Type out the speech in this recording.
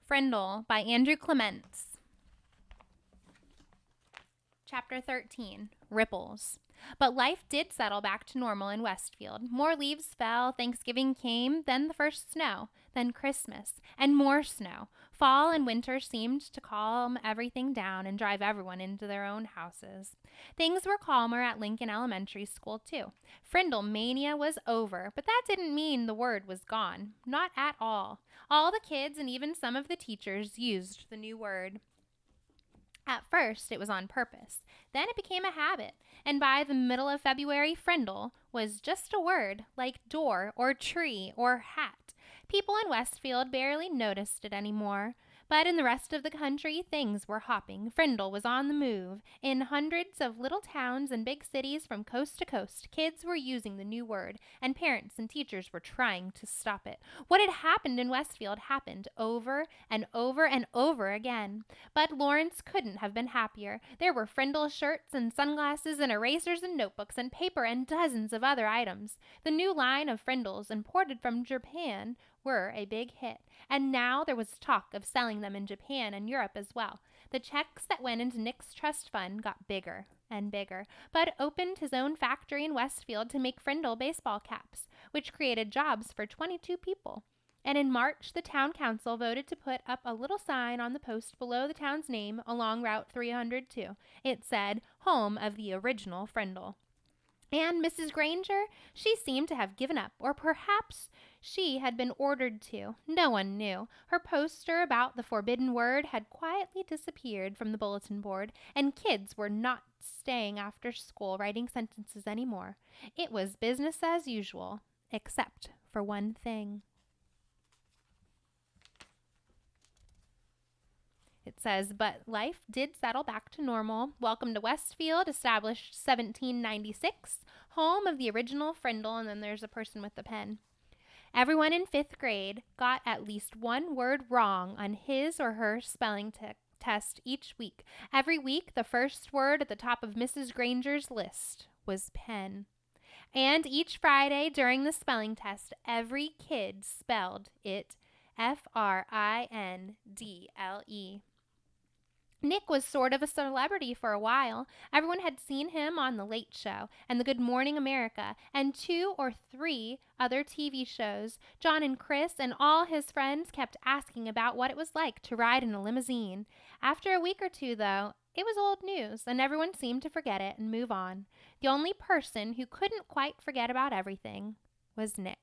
Frindle by Andrew Clements. Chapter 13, Ripples. But life did settle back to normal in Westfield. More leaves fell, Thanksgiving came, then the first snow, then Christmas, and more snow. Fall and winter seemed to calm everything down and drive everyone into their own houses. Things were calmer at Lincoln Elementary School, too. Frindle mania was over, but that didn't mean the word was gone. Not at all. All the kids and even some of the teachers used the new word. At first, it was on purpose. Then it became a habit, and by the middle of February, Frindle was just a word, like door or tree or hat. People in Westfield barely noticed it anymore. But in the rest of the country, things were hopping. Frindle was on the move. In hundreds of little towns and big cities from coast to coast, kids were using the new word, and parents and teachers were trying to stop it. What had happened in Westfield happened over and over and over again. But Lawrence couldn't have been happier. There were Frindle shirts and sunglasses and erasers and notebooks and paper and dozens of other items. The new line of Frindles imported from Japan were a big hit, and now there was talk of selling them in Japan and Europe as well. The checks that went into Nick's trust fund got bigger and bigger. Bud opened his own factory in Westfield to make Frindle baseball caps, which created jobs for 22 people. And in March, the town council voted to put up a little sign on the post below the town's name along Route 302. It said, "Home of the original Frindle." And Mrs. Granger, she seemed to have given up, or perhaps she had been ordered to. No one knew. Her poster about the forbidden word had quietly disappeared from the bulletin board, and kids were not staying after school writing sentences anymore. It was business as usual, except for one thing. It says, but life did settle back to normal. Welcome to Westfield, established 1796, home of the original Frindle, and then there's a person with the pen. Everyone in 5th grade got at least one word wrong on his or her spelling test each week. Every week, the first word at the top of Mrs. Granger's list was pen. And each Friday during the spelling test, every kid spelled it Frindle. Nick was sort of a celebrity for a while. Everyone had seen him on The Late Show and The Good Morning America and 2 or 3 other TV shows. John and Chris and all his friends kept asking about what it was like to ride in a limousine. After a week or two, though, it was old news, and everyone seemed to forget it and move on. The only person who couldn't quite forget about everything was Nick.